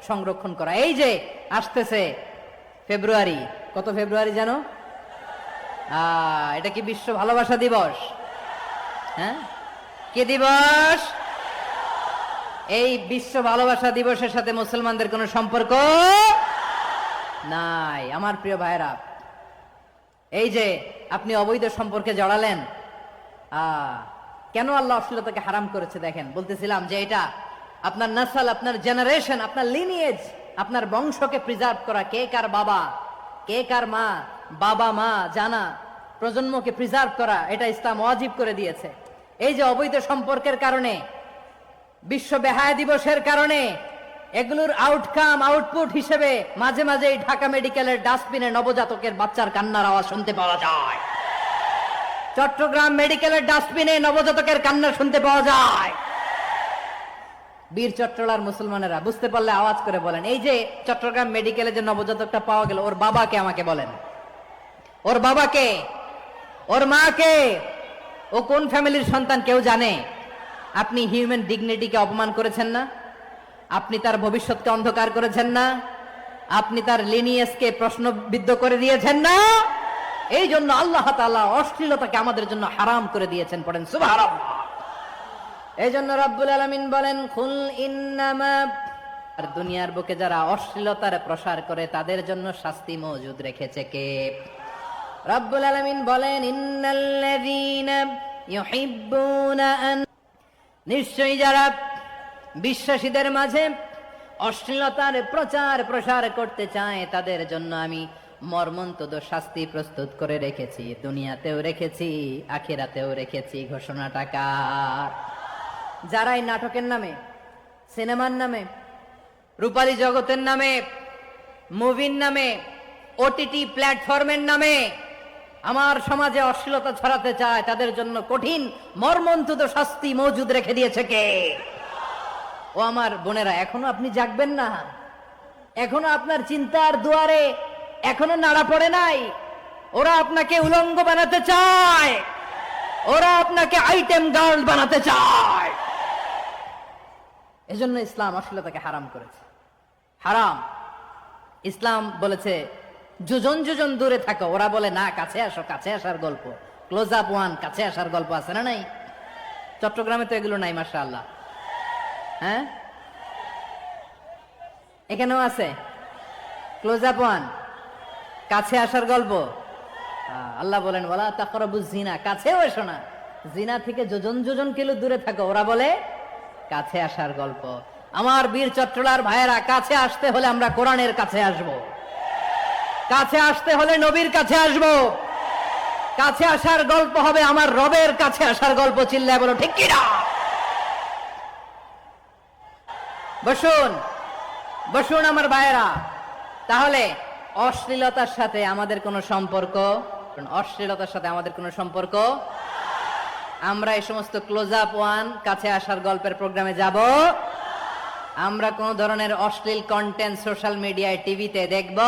সংরক্ষণ করা। এই যে আসতেছে ফেব্রুয়ারি, কত ফেব্রুয়ারি জানো? এটা কি বিশ্ব ভালোবাসা দিবস? হ্যাঁ, কি দিবস? এই বিশ্ব ভালোবাসা দিবসের সাথে মুসলমানদের কোনো সম্পর্ক নাই। আমার প্রিয় ভাইরা, এই যে আপনি অবৈধ সম্পর্কে জড়ালেন, কেন আল্লাহ অশ্লীলতাকে হারাম করেছে দেখেন। বলতেছিলাম যে এটা আপনার নাসল, আপনার জেনারেশন, আপনার লিনিয়েজ, আপনার বংশকে প্রিজার্ভ করা। কে কার বাবা, কে কার মা, বাবা মা জানা, প্রজন্মকে প্রিজার্ভ করা, এটা ইসলাম ওয়াজিব করে দিয়েছে। এই যে অবৈধ সম্পর্কের কারণে, বিশ্ব বেহায়া দিবসের কারণে, এগুলোর আউটকাম, আউটপুট হিসেবে মাঝে মাঝে ঢাকা মেডিকেলের ডাস্টবিনে নবজাতকের বাচ্চার কান্নার আওয়াজ শুনতে পাওয়া যায়। চট্টগ্রাম মেডিকেলের ডাস্টবিনে নবজাতকের কান্না শুনতে পাওয়া যায়। বীর চট্টলার মুসলমানেরা বুঝতে পারলে আওয়াজ করে বলেন, এই যে চট্টগ্রাম মেডিকেলে যে নবজাতকটা পাওয়া গেল, ওর বাবাকে আমাকে বলেন, ওর বাবাকে, ওর মাকে, ও কোন ফ্যামিলির সন্তান কেউ জানে? আপনি হিউম্যান ডিগনিটিকে অপমান করেছেন না? আপনি তার ভবিষ্যৎকে অন্ধকার করেছেন না? আপনি তার লিনিয়েজকে প্রশ্নবিদ্ধ করে দিয়েছেন না? এই জন্য আল্লাহ তাআলা অশ্লীলতাকে আমাদের জন্য হারাম করে দিয়েছেন। পড়েন সুবহানাল্লাহ। এই জন্য রব্বুল আলামিন বলেন, কুল ইন্নামা, আর দুনিয়ার বুকে যারা অশ্লীলতার প্রসার করে তাদের জন্য শাস্তি মজুদ রেখেছে কে? রব্বুল আলামিন বলেন, ইন্নাল্লাযীনা ইউহিব্বুনা আন, নিশ্চয়ই যারা বিশ্বাসীদের মাঝে অশ্লীলতার প্রচার প্রসার করতে চায় তাদের জন্য আমি মর্মন্তুদ শাস্তি প্রস্তুত করে রেখেছি। দুনিয়াতেও রেখেছি, আখিরাতেও রেখেছি। ঘোষণাটা কার? যারা এই নাটকের নামে, সিনেমার নামে, রূপালী জগতের নামে, মুভির নামে, ওটিটি প্ল্যাটফর্মের নামে আমার সমাজে অশ্লীলতা ছড়াতে চায় তাদের জন্য কঠিন মর্মন্তুদ শাস্তি মজুদ রেখে দিয়েছে কে? ও আমার বোনেরা, এখনো আপনি জাগবেন না? এখনো আপনার চিন্তার দুয়ারে এখনো নাড়া পড়ে নাই? ওরা আপনাকে উলঙ্গ বানাতে চায়, ওরা আপনাকে আইটেম গার্ল বানাতে চায়। এজন্য ইসলাম অশ্লীলতাকে হারাম করেছে। হারাম। ইসলাম বলেছে যোজন যোজন দূরে থাকো, ওরা বলে না কাছে আসো, কাছে আসার গল্প, ক্লোজ আপ ওয়ান, কাছে আসার গল্প আছে না? নাই? চট্টগ্রামে তো এগুলো নাই মাশাআল্লাহ। হ্যাঁ, এখানেও আছে ক্লোজ আপ ওয়ান, কাছে আসার গল্প। আল্লাহ বলেন, ওয়ালা তাকরাবুজ জিনা, কাছেও এসো না, জিনা থেকে যোজন যোজন কিলো দূরে থাকো, ওরা বলে কাছে আসার গল্প। আমার বীর চট্টলার ভাইয়েরা, কাছে আসতে হলে আমরা কোরআনের কাছে আসব, কাছে আসতে হলে নবীর কাছে আসব, কাছে আসার গল্প হবে আমার রবের কাছে আসার গল্প। চিল্লায় বলো ঠিক কিনা? বসুন, বসুন আমার ভাইয়েরা। তাহলে অশ্লীলতার সাথে আমাদের কোনো সম্পর্ক, অশ্লীলতার সাথে আমাদের কোনো সম্পর্ক। আমরা এই সমস্ত ক্লোজ আপ ওয়ান, কাছে আসার গল্পের প্রোগ্রামে যাব? আমরা কোন ধরনের অশ্লীল কন্টেন্ট সোশ্যাল মিডিয়ায়, টিভিতে দেখব